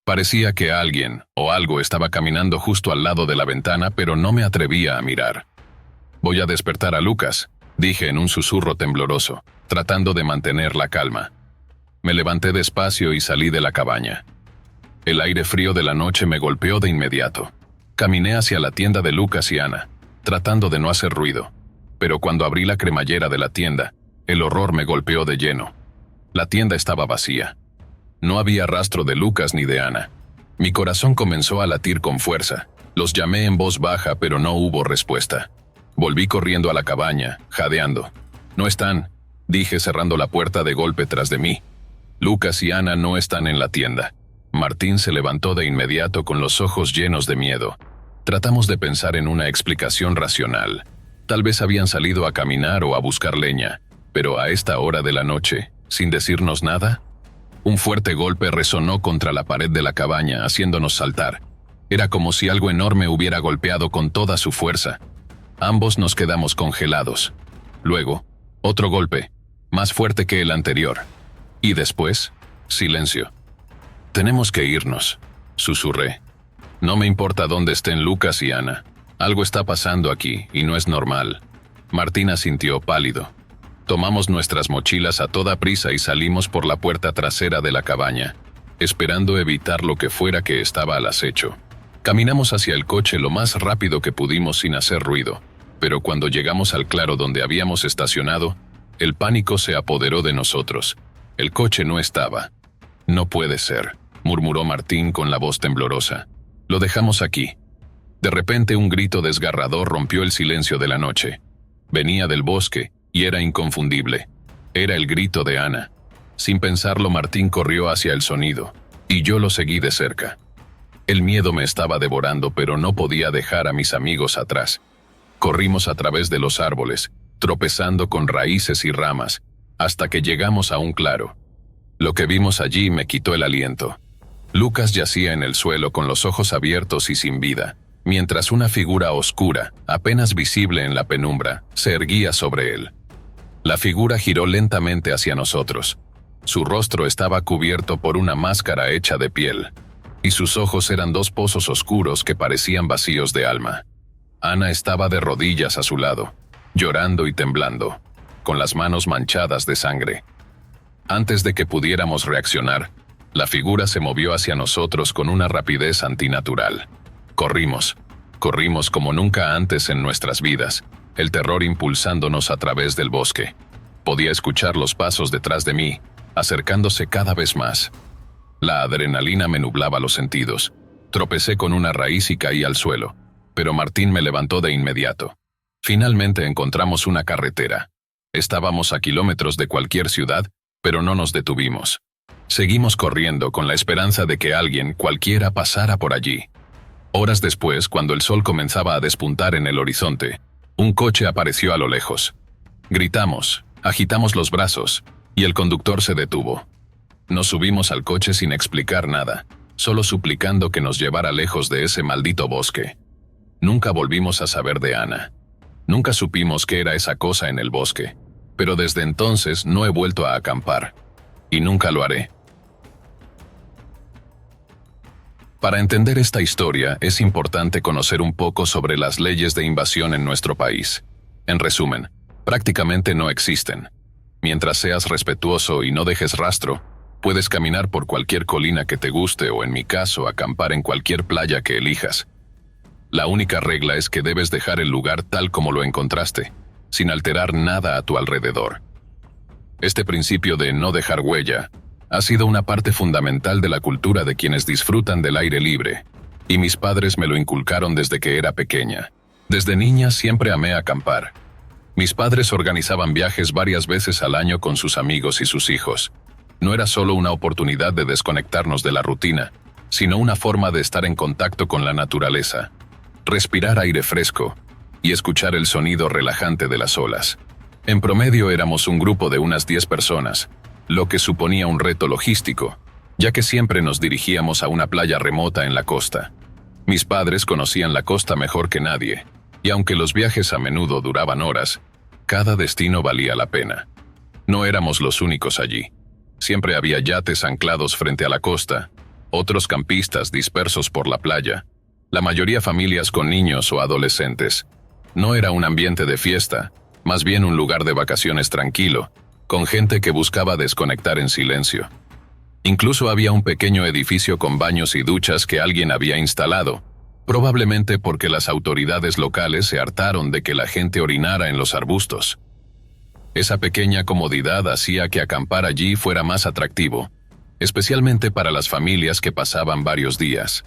Parecía que alguien o algo estaba caminando justo al lado de la ventana, pero no me atrevía a mirar. Voy a despertar a Lucas, dije en un susurro tembloroso, tratando de mantener la calma. Me levanté despacio y salí de la cabaña. El aire frío de la noche me golpeó de inmediato. Caminé hacia la tienda de Lucas y Ana, tratando de no hacer ruido, pero cuando abrí la cremallera de la tienda, el horror me golpeó de lleno. La tienda estaba vacía. No había rastro de Lucas ni de Ana. Mi corazón comenzó a latir con fuerza. Los llamé en voz baja, pero no hubo respuesta. Volví corriendo a la cabaña, jadeando. No están, dije cerrando la puerta de golpe tras de mí. Lucas y Ana no están en la tienda. Martín se levantó de inmediato con los ojos llenos de miedo. Tratamos de pensar en una explicación racional. Tal vez habían salido a caminar o a buscar leña, pero a esta hora de la noche, sin decirnos nada. Un fuerte golpe resonó contra la pared de la cabaña, haciéndonos saltar. Era como si algo enorme hubiera golpeado con toda su fuerza. Ambos nos quedamos congelados. Luego, otro golpe, más fuerte que el anterior. Y después, silencio. Tenemos que irnos, susurré. No me importa dónde estén Lucas y Ana. Algo está pasando aquí y no es normal. Martín asintió pálido. Tomamos nuestras mochilas a toda prisa y salimos por la puerta trasera de la cabaña, esperando evitar lo que fuera que estaba al acecho. Caminamos hacia el coche lo más rápido que pudimos sin hacer ruido, pero cuando llegamos al claro donde habíamos estacionado, el pánico se apoderó de nosotros. El coche no estaba. No puede ser, murmuró Martín con la voz temblorosa. Lo dejamos aquí. De repente un grito desgarrador rompió el silencio de la noche. Venía del bosque y era inconfundible. Era el grito de Ana. Sin pensarlo, Martín corrió hacia el sonido, y yo lo seguí de cerca. El miedo me estaba devorando, pero no podía dejar a mis amigos atrás. Corrimos a través de los árboles, tropezando con raíces y ramas, hasta que llegamos a un claro. Lo que vimos allí me quitó el aliento. Lucas yacía en el suelo con los ojos abiertos y sin vida, mientras una figura oscura, apenas visible en la penumbra, se erguía sobre él. La figura giró lentamente hacia nosotros. Su rostro estaba cubierto por una máscara hecha de piel, y sus ojos eran dos pozos oscuros que parecían vacíos de alma. Ana estaba de rodillas a su lado, llorando y temblando, con las manos manchadas de sangre. Antes de que pudiéramos reaccionar, la figura se movió hacia nosotros con una rapidez antinatural. Corrimos como nunca antes en nuestras vidas, el terror impulsándonos a través del bosque. Podía escuchar los pasos detrás de mí, acercándose cada vez más. La adrenalina me nublaba los sentidos. Tropecé con una raíz y caí al suelo, pero Martín me levantó de inmediato. Finalmente encontramos una carretera. Estábamos a kilómetros de cualquier ciudad, pero no nos detuvimos. Seguimos corriendo con la esperanza de que alguien, cualquiera, pasara por allí. Horas después, cuando el sol comenzaba a despuntar en el horizonte, un coche apareció a lo lejos. Gritamos, agitamos los brazos, y el conductor se detuvo. Nos subimos al coche sin explicar nada, solo suplicando que nos llevara lejos de ese maldito bosque. Nunca volvimos a saber de Ana. Nunca supimos qué era esa cosa en el bosque, pero desde entonces no he vuelto a acampar, y nunca lo haré. Para entender esta historia, es importante conocer un poco sobre las leyes de invasión en nuestro país. En resumen, prácticamente no existen. Mientras seas respetuoso y no dejes rastro, puedes caminar por cualquier colina que te guste o, en mi caso, acampar en cualquier playa que elijas. La única regla es que debes dejar el lugar tal como lo encontraste, sin alterar nada a tu alrededor. Este principio de no dejar huella ha sido una parte fundamental de la cultura de quienes disfrutan del aire libre, Y mis padres me lo inculcaron desde que era pequeña. Desde niña siempre amé acampar. Mis padres organizaban viajes varias veces al año con sus amigos y sus hijos. No era solo una oportunidad de desconectarnos de la rutina, sino una forma de estar en contacto con la naturaleza, respirar aire fresco y escuchar el sonido relajante de las olas. En promedio éramos un grupo de unas 10 personas, lo que suponía un reto logístico, ya que siempre nos dirigíamos a una playa remota en la costa. Mis padres conocían la costa mejor que nadie, y aunque los viajes a menudo duraban horas, cada destino valía la pena. No éramos los únicos allí. Siempre había yates anclados frente a la costa, otros campistas dispersos por la playa, la mayoría familias con niños o adolescentes. No era un ambiente de fiesta, más bien un lugar de vacaciones tranquilo, con gente que buscaba desconectar en silencio. Incluso había un pequeño edificio con baños y duchas que alguien había instalado, probablemente porque las autoridades locales se hartaron de que la gente orinara en los arbustos. Esa pequeña comodidad hacía que acampar allí fuera más atractivo, especialmente para las familias que pasaban varios días.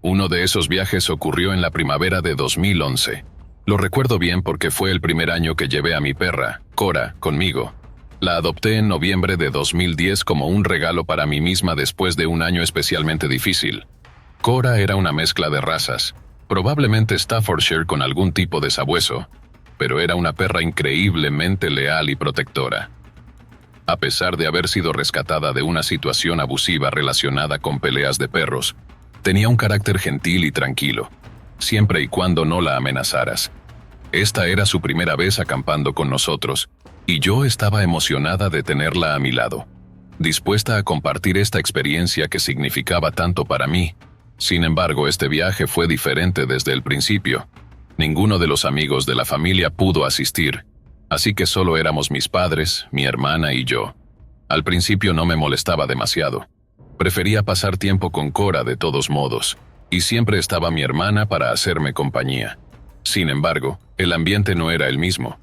Uno de esos viajes ocurrió en la primavera de 2011. Lo recuerdo bien porque fue el primer año que llevé a mi perra, Cora, conmigo. La adopté en noviembre de 2010 como un regalo para mí misma después de un año especialmente difícil. Cora era una mezcla de razas, probablemente Staffordshire con algún tipo de sabueso, pero era una perra increíblemente leal y protectora. A pesar de haber sido rescatada de una situación abusiva relacionada con peleas de perros, tenía un carácter gentil y tranquilo, siempre y cuando no la amenazaras. Esta era su primera vez acampando con nosotros, y yo estaba emocionada de tenerla a mi lado, dispuesta a compartir esta experiencia que significaba tanto para mí. Sin embargo, este viaje fue diferente desde el principio. Ninguno de los amigos de la familia pudo asistir, así que solo éramos mis padres, mi hermana y yo. Al principio no me molestaba demasiado. Prefería pasar tiempo con Cora de todos modos, y siempre estaba mi hermana para hacerme compañía. Sin embargo, el ambiente no era el mismo.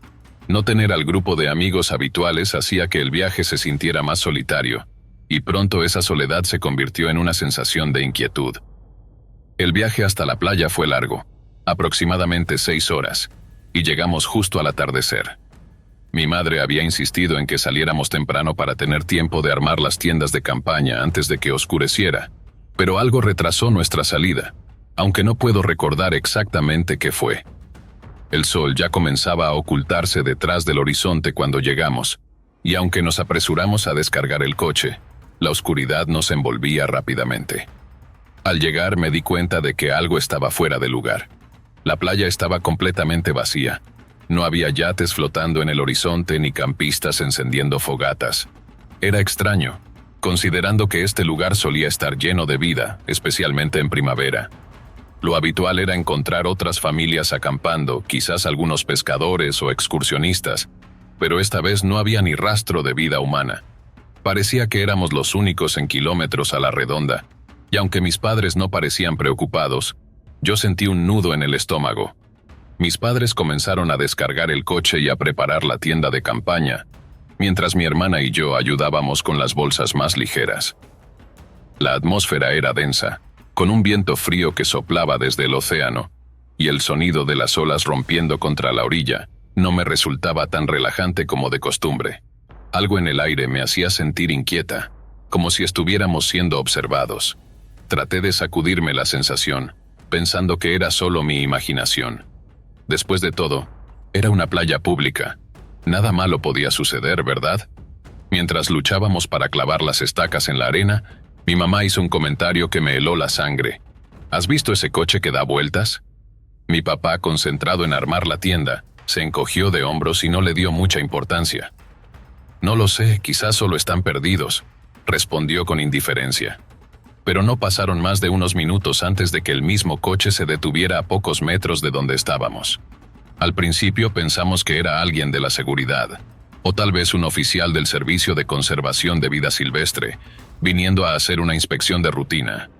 No tener al grupo de amigos habituales hacía que el viaje se sintiera más solitario, y pronto esa soledad se convirtió en una sensación de inquietud. El viaje hasta la playa fue largo, aproximadamente 6 horas, y llegamos justo al atardecer. Mi madre había insistido en que saliéramos temprano para tener tiempo de armar las tiendas de campaña antes de que oscureciera, pero algo retrasó nuestra salida, aunque no puedo recordar exactamente qué fue. El sol ya comenzaba a ocultarse detrás del horizonte cuando llegamos, y aunque nos apresuramos a descargar el coche, la oscuridad nos envolvía rápidamente. Al llegar me di cuenta de que algo estaba fuera de lugar. La playa estaba completamente vacía. No había yates flotando en el horizonte ni campistas encendiendo fogatas. Era extraño, considerando que este lugar solía estar lleno de vida, especialmente en primavera. Lo habitual era encontrar otras familias acampando, quizás algunos pescadores o excursionistas, pero esta vez no había ni rastro de vida humana. Parecía que éramos los únicos en kilómetros a la redonda, y aunque mis padres no parecían preocupados, yo sentí un nudo en el estómago. Mis padres comenzaron a descargar el coche y a preparar la tienda de campaña, mientras mi hermana y yo ayudábamos con las bolsas más ligeras. La atmósfera era densa, con un viento frío que soplaba desde el océano, y el sonido de las olas rompiendo contra la orilla no me resultaba tan relajante como de costumbre. Algo en el aire me hacía sentir inquieta, como si estuviéramos siendo observados. Traté de sacudirme la sensación, pensando que era solo mi imaginación. Después de todo, era una playa pública. Nada malo podía suceder, ¿verdad? Mientras luchábamos para clavar las estacas en la arena, mi mamá hizo un comentario que me heló la sangre. ¿Has visto ese coche que da vueltas? Mi papá, concentrado en armar la tienda, se encogió de hombros y no le dio mucha importancia. No lo sé, quizás solo están perdidos, respondió con indiferencia. Pero no pasaron más de unos minutos antes de que el mismo coche se detuviera a pocos metros de donde estábamos. Al principio pensamos que era alguien de la seguridad, o tal vez un oficial del Servicio de Conservación de Vida Silvestre, viniendo a hacer una inspección de rutina.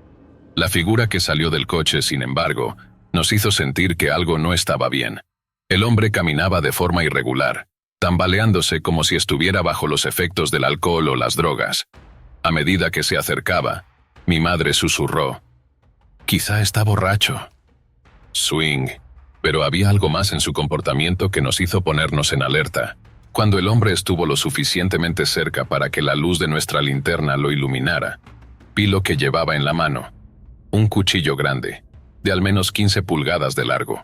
La figura que salió del coche, sin embargo, nos hizo sentir que algo no estaba bien. El hombre caminaba de forma irregular, tambaleándose como si estuviera bajo los efectos del alcohol o las drogas. A medida que se acercaba, mi madre susurró: Quizá está borracho. Swing. Pero había algo más en su comportamiento que nos hizo ponernos en alerta. Cuando el hombre estuvo lo suficientemente cerca para que la luz de nuestra linterna lo iluminara, vi lo que llevaba en la mano. Un cuchillo grande, de al menos 15 pulgadas de largo.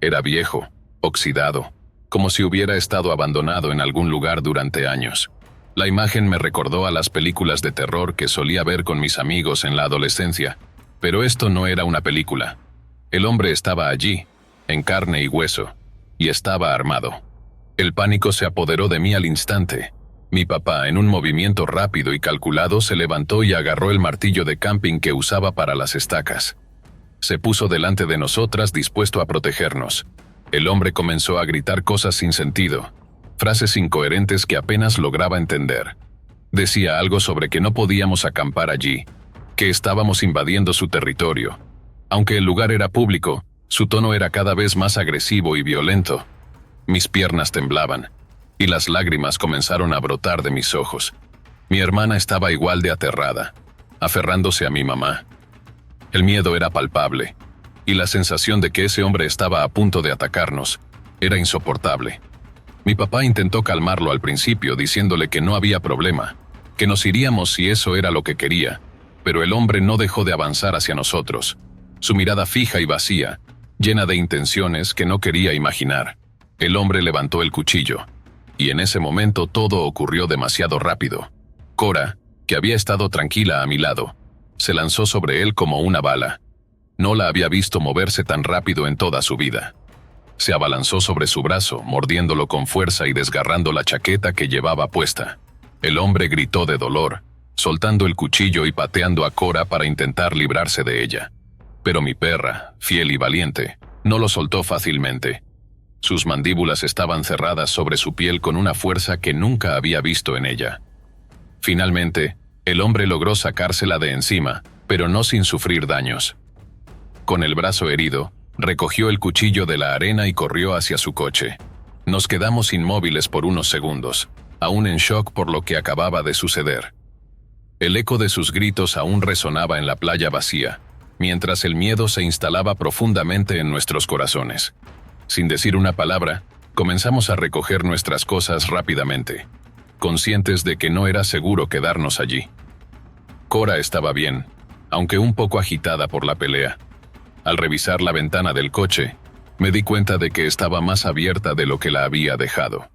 Era viejo, oxidado, como si hubiera estado abandonado en algún lugar durante años. La imagen me recordó a las películas de terror que solía ver con mis amigos en la adolescencia, pero esto no era una película. El hombre estaba allí, en carne y hueso, y estaba armado. El pánico se apoderó de mí al instante. Mi papá, en un movimiento rápido y calculado, se levantó y agarró el martillo de camping que usaba para las estacas. Se puso delante de nosotras dispuesto a protegernos. El hombre comenzó a gritar cosas sin sentido, frases incoherentes que apenas lograba entender. Decía algo sobre que no podíamos acampar allí, que estábamos invadiendo su territorio. Aunque el lugar era público, su tono era cada vez más agresivo y violento. Mis piernas temblaban, y las lágrimas comenzaron a brotar de mis ojos. Mi hermana estaba igual de aterrada, aferrándose a mi mamá. El miedo era palpable, y la sensación de que ese hombre estaba a punto de atacarnos era insoportable. Mi papá intentó calmarlo al principio diciéndole que no había problema, que nos iríamos si eso era lo que quería, pero el hombre no dejó de avanzar hacia nosotros, su mirada fija y vacía, llena de intenciones que no quería imaginar. El hombre levantó el cuchillo, y en ese momento todo ocurrió demasiado rápido. Cora, que había estado tranquila a mi lado, se lanzó sobre él como una bala. No la había visto moverse tan rápido en toda su vida. Se abalanzó sobre su brazo, mordiéndolo con fuerza y desgarrando la chaqueta que llevaba puesta. El hombre gritó de dolor, soltando el cuchillo y pateando a Cora para intentar librarse de ella. Pero mi perra, fiel y valiente, no lo soltó fácilmente. Sus mandíbulas estaban cerradas sobre su piel con una fuerza que nunca había visto en ella. Finalmente, el hombre logró sacársela de encima, pero no sin sufrir daños. Con el brazo herido, recogió el cuchillo de la arena y corrió hacia su coche. Nos quedamos inmóviles por unos segundos, aún en shock por lo que acababa de suceder. El eco de sus gritos aún resonaba en la playa vacía, mientras el miedo se instalaba profundamente en nuestros corazones. Sin decir una palabra, comenzamos a recoger nuestras cosas rápidamente, conscientes de que no era seguro quedarnos allí. Cora estaba bien, aunque un poco agitada por la pelea. Al revisar la ventana del coche, me di cuenta de que estaba más abierta de lo que la había dejado.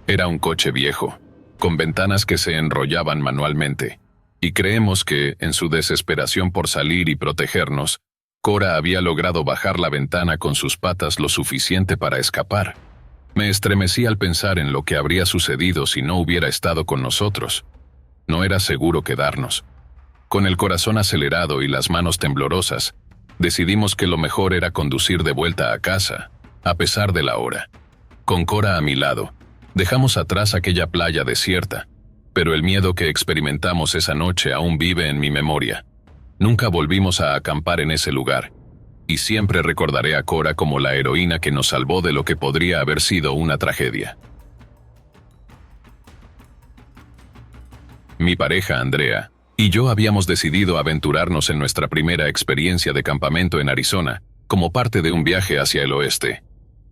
Era un coche viejo, con ventanas que se enrollaban manualmente, y creemos que, en su desesperación por salir y protegernos, Cora había logrado bajar la ventana con sus patas lo suficiente para escapar. Me estremecí al pensar en lo que habría sucedido si no hubiera estado con nosotros. No era seguro quedarnos. Con el corazón acelerado y las manos temblorosas, decidimos que lo mejor era conducir de vuelta a casa, a pesar de la hora. Con Cora a mi lado, dejamos atrás aquella playa desierta, pero el miedo que experimentamos esa noche aún vive en mi memoria. Nunca volvimos a acampar en ese lugar, y siempre recordaré a Cora como la heroína que nos salvó de lo que podría haber sido una tragedia. Mi pareja, Andrea, y yo habíamos decidido aventurarnos en nuestra primera experiencia de campamento en Arizona, como parte de un viaje hacia el oeste.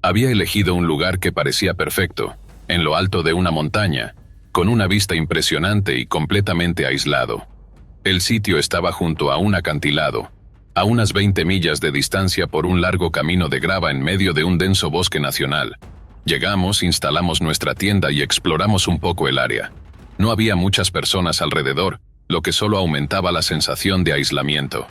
Había elegido un lugar que parecía perfecto, en lo alto de una montaña, con una vista impresionante y completamente aislado. El sitio estaba junto a un acantilado, a unas 20 millas de distancia por un largo camino de grava en medio de un denso bosque nacional. Llegamos, instalamos nuestra tienda y exploramos un poco el área. No había muchas personas alrededor, lo que solo aumentaba la sensación de aislamiento.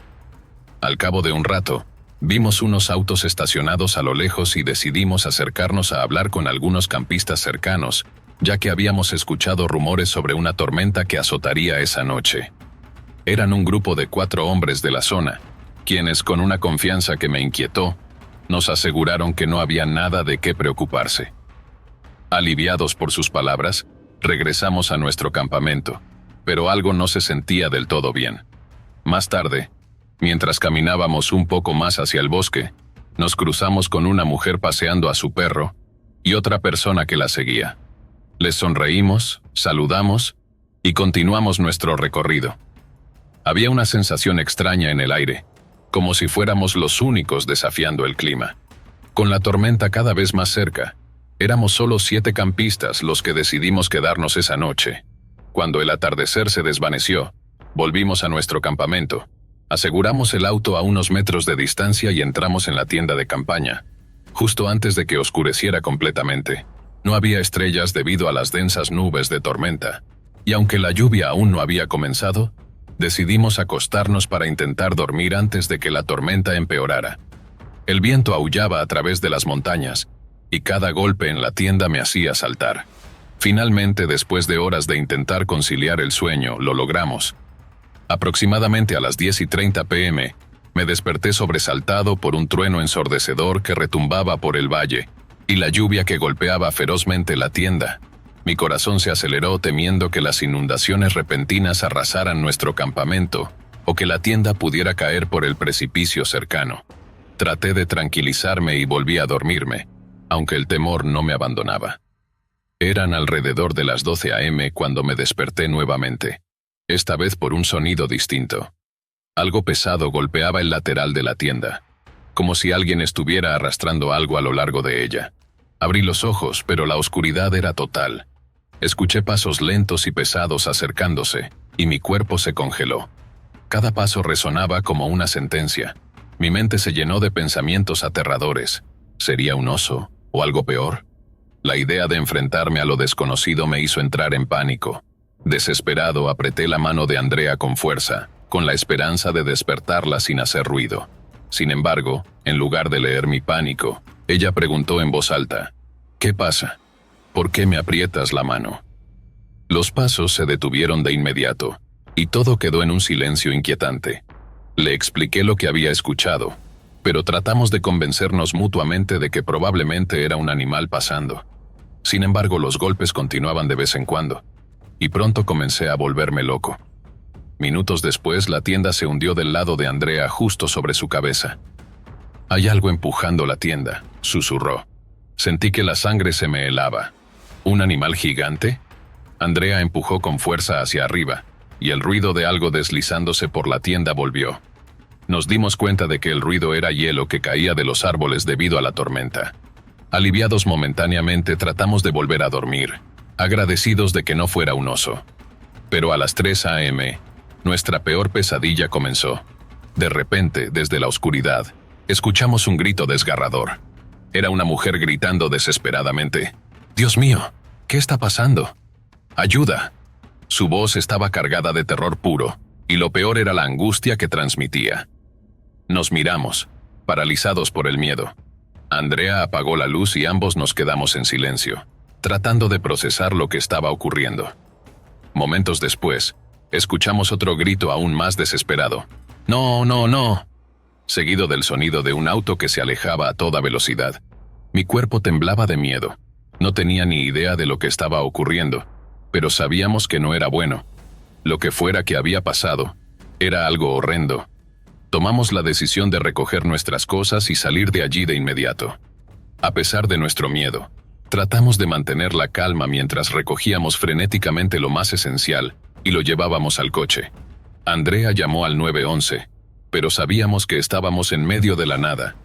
Al cabo de un rato, vimos unos autos estacionados a lo lejos y decidimos acercarnos a hablar con algunos campistas cercanos, ya que habíamos escuchado rumores sobre una tormenta que azotaría esa noche. Eran un grupo de 4 hombres de la zona, quienes, con una confianza que me inquietó, nos aseguraron que no había nada de qué preocuparse. Aliviados por sus palabras, regresamos a nuestro campamento, pero algo no se sentía del todo bien. Más tarde, mientras caminábamos un poco más hacia el bosque, nos cruzamos con una mujer paseando a su perro y otra persona que la seguía. Les sonreímos, saludamos y continuamos nuestro recorrido. Había una sensación extraña en el aire, como si fuéramos los únicos desafiando el clima. Con la tormenta cada vez más cerca, éramos solo 7 campistas los que decidimos quedarnos esa noche. Cuando el atardecer se desvaneció, volvimos a nuestro campamento. Aseguramos el auto a unos metros de distancia y entramos en la tienda de campaña, justo antes de que oscureciera completamente. No había estrellas debido a las densas nubes de tormenta, y aunque la lluvia aún no había comenzado, decidimos acostarnos para intentar dormir antes de que la tormenta empeorara. El viento aullaba a través de las montañas, y cada golpe en la tienda me hacía saltar. Finalmente, después de horas de intentar conciliar el sueño, lo logramos. Aproximadamente a las 10:30 p.m., me desperté sobresaltado por un trueno ensordecedor que retumbaba por el valle, y la lluvia que golpeaba ferozmente la tienda. Mi corazón se aceleró temiendo que las inundaciones repentinas arrasaran nuestro campamento, o que la tienda pudiera caer por el precipicio cercano. Traté de tranquilizarme y volví a dormirme, aunque el temor no me abandonaba. Eran alrededor de las 12 a.m. cuando me desperté nuevamente, esta vez por un sonido distinto. Algo pesado golpeaba el lateral de la tienda, como si alguien estuviera arrastrando algo a lo largo de ella. Abrí los ojos, pero la oscuridad era total. Escuché pasos lentos y pesados acercándose, y mi cuerpo se congeló. Cada paso resonaba como una sentencia. Mi mente se llenó de pensamientos aterradores. ¿Sería un oso o algo peor? La idea de enfrentarme a lo desconocido me hizo entrar en pánico. Desesperado, apreté la mano de Andrea con fuerza, con la esperanza de despertarla sin hacer ruido. Sin embargo, en lugar de leer mi pánico, ella preguntó en voz alta: ¿Qué pasa? ¿Por qué me aprietas la mano? Los pasos se detuvieron de inmediato, y todo quedó en un silencio inquietante. Le expliqué lo que había escuchado, pero tratamos de convencernos mutuamente de que probablemente era un animal pasando. Sin embargo, los golpes continuaban de vez en cuando, y pronto comencé a volverme loco. Minutos después, la tienda se hundió del lado de Andrea justo sobre su cabeza. «Hay algo empujando la tienda», susurró. Sentí que la sangre se me helaba. ¿Un animal gigante? Andrea empujó con fuerza hacia arriba, y el ruido de algo deslizándose por la tienda volvió. Nos dimos cuenta de que el ruido era hielo que caía de los árboles debido a la tormenta. Aliviados momentáneamente, tratamos de volver a dormir, agradecidos de que no fuera un oso. Pero a las 3 a.m., nuestra peor pesadilla comenzó. De repente, desde la oscuridad, escuchamos un grito desgarrador. Era una mujer gritando desesperadamente: «¡Dios mío! ¿Qué está pasando? ¡Ayuda!». Su voz estaba cargada de terror puro, y lo peor era la angustia que transmitía. Nos miramos, paralizados por el miedo. Andrea apagó la luz y ambos nos quedamos en silencio, tratando de procesar lo que estaba ocurriendo. Momentos después, escuchamos otro grito aún más desesperado: «¡No, no, no!», seguido del sonido de un auto que se alejaba a toda velocidad. Mi cuerpo temblaba de miedo. No tenía ni idea de lo que estaba ocurriendo, pero sabíamos que no era bueno. Lo que fuera que había pasado, era algo horrendo. Tomamos la decisión de recoger nuestras cosas y salir de allí de inmediato. A pesar de nuestro miedo, tratamos de mantener la calma mientras recogíamos frenéticamente lo más esencial y lo llevábamos al coche. Andrea llamó al 911, pero sabíamos que estábamos en medio de la nada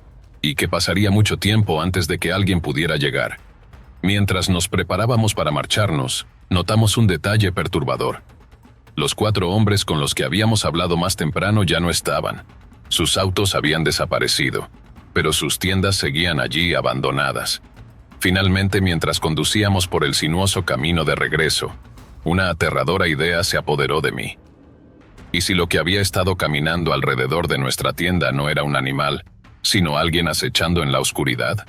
y que pasaría mucho tiempo antes de que alguien pudiera llegar. Mientras nos preparábamos para marcharnos, notamos un detalle perturbador. Los 4 hombres con los que habíamos hablado más temprano ya no estaban. Sus autos habían desaparecido, pero sus tiendas seguían allí abandonadas. Finalmente, mientras conducíamos por el sinuoso camino de regreso, una aterradora idea se apoderó de mí. ¿Y si lo que había estado caminando alrededor de nuestra tienda no era un animal, sino alguien acechando en la oscuridad?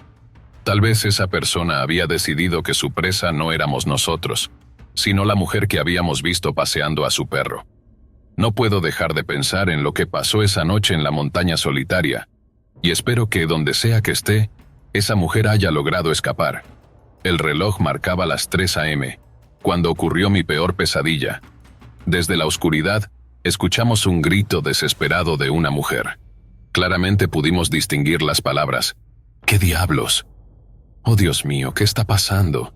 Tal vez esa persona había decidido que su presa no éramos nosotros, sino la mujer que habíamos visto paseando a su perro. No puedo dejar de pensar en lo que pasó esa noche en la montaña solitaria, y espero que, donde sea que esté, esa mujer haya logrado escapar. El reloj marcaba las 3 a.m., cuando ocurrió mi peor pesadilla. Desde la oscuridad, escuchamos un grito desesperado de una mujer. Claramente pudimos distinguir las palabras: «¿Qué diablos? Oh, Dios mío, ¿qué está pasando?».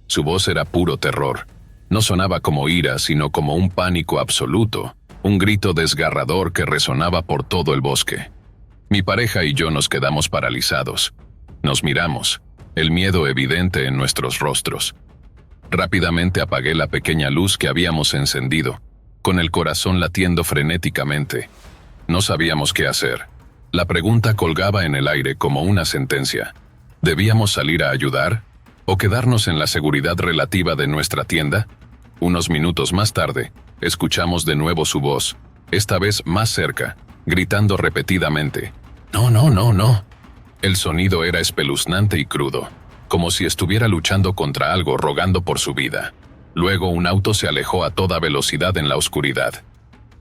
Su voz era puro terror. No sonaba como ira, sino como un pánico absoluto, un grito desgarrador que resonaba por todo el bosque. Mi pareja y yo nos quedamos paralizados. Nos miramos, el miedo evidente en nuestros rostros. Rápidamente apagué la pequeña luz que habíamos encendido, con el corazón latiendo frenéticamente. No sabíamos qué hacer. La pregunta colgaba en el aire como una sentencia. ¿Debíamos salir a ayudar? ¿O quedarnos en la seguridad relativa de nuestra tienda? Unos minutos más tarde, escuchamos de nuevo su voz, esta vez más cerca, gritando repetidamente: «No, no, no, no». El sonido era espeluznante y crudo, como si estuviera luchando contra algo rogando por su vida. Luego un auto se alejó a toda velocidad en la oscuridad.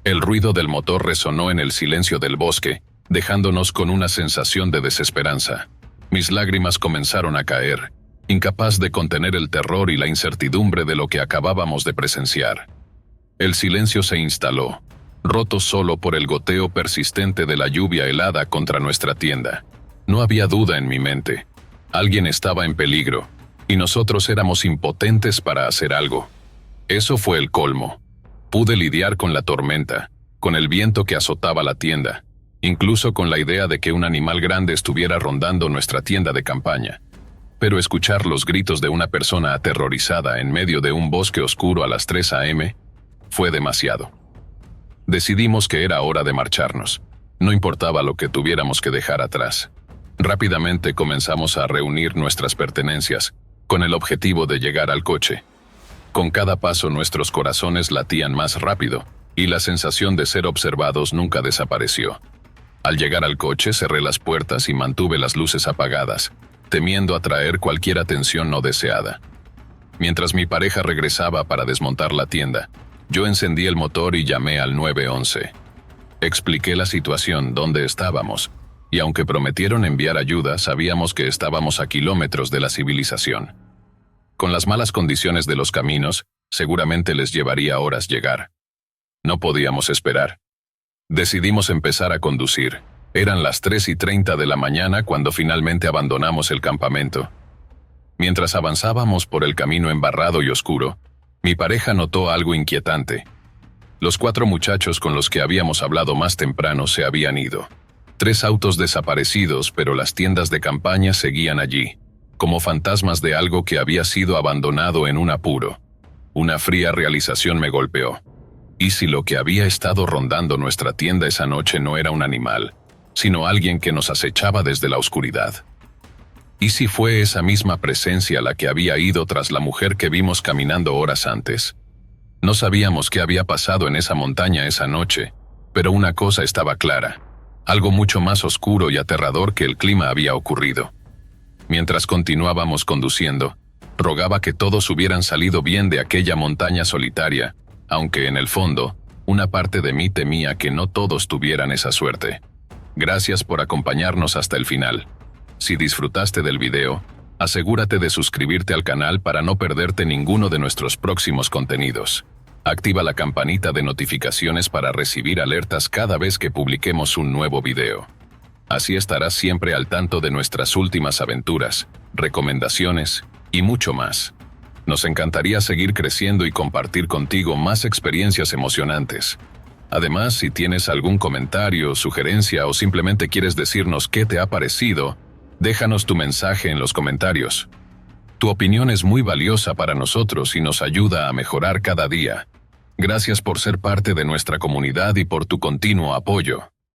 El ruido del motor resonó en el silencio del bosque, dejándonos con una sensación de desesperanza. Mis lágrimas comenzaron a caer, incapaz de contener el terror y la incertidumbre de lo que acabábamos de presenciar. El silencio se instaló, roto solo por el goteo persistente de la lluvia helada contra nuestra tienda. No había duda en mi mente. Alguien estaba en peligro, y nosotros éramos impotentes para hacer algo. Eso fue el colmo. Pude lidiar con la tormenta, con el viento que azotaba la tienda, incluso con la idea de que un animal grande estuviera rondando nuestra tienda de campaña. Pero escuchar los gritos de una persona aterrorizada en medio de un bosque oscuro a las 3 a.m. fue demasiado. Decidimos que era hora de marcharnos. No importaba lo que tuviéramos que dejar atrás. Rápidamente comenzamos a reunir nuestras pertenencias, con el objetivo de llegar al coche. Con cada paso nuestros corazones latían más rápido, y la sensación de ser observados nunca desapareció. Al llegar al coche cerré las puertas y mantuve las luces apagadas, temiendo atraer cualquier atención no deseada. Mientras mi pareja regresaba para desmontar la tienda, yo encendí el motor y llamé al 911. Expliqué la situación, dónde estábamos, y aunque prometieron enviar ayuda, sabíamos que estábamos a kilómetros de la civilización. Con las malas condiciones de los caminos, seguramente les llevaría horas llegar. No podíamos esperar. Decidimos empezar a conducir. Eran las 3:30 de la mañana cuando finalmente abandonamos el campamento. Mientras avanzábamos por el camino embarrado y oscuro, mi pareja notó algo inquietante. Los 4 muchachos con los que habíamos hablado más temprano se habían ido. 3 autos desaparecidos, pero las tiendas de campaña seguían allí, como fantasmas de algo que había sido abandonado en un apuro. Una fría realización me golpeó. ¿Y si lo que había estado rondando nuestra tienda esa noche no era un animal, sino alguien que nos acechaba desde la oscuridad? ¿Y si fue esa misma presencia la que había ido tras la mujer que vimos caminando horas antes? No sabíamos qué había pasado en esa montaña esa noche, pero una cosa estaba clara: algo mucho más oscuro y aterrador que el clima había ocurrido. Mientras continuábamos conduciendo, rogaba que todos hubieran salido bien de aquella montaña solitaria, aunque en el fondo, una parte de mí temía que no todos tuvieran esa suerte. Gracias por acompañarnos hasta el final. Si disfrutaste del video, asegúrate de suscribirte al canal para no perderte ninguno de nuestros próximos contenidos. Activa la campanita de notificaciones para recibir alertas cada vez que publiquemos un nuevo video. Así estarás siempre al tanto de nuestras últimas aventuras, recomendaciones y mucho más. Nos encantaría seguir creciendo y compartir contigo más experiencias emocionantes. Además, si tienes algún comentario, sugerencia o simplemente quieres decirnos qué te ha parecido, déjanos tu mensaje en los comentarios. Tu opinión es muy valiosa para nosotros y nos ayuda a mejorar cada día. Gracias por ser parte de nuestra comunidad y por tu continuo apoyo.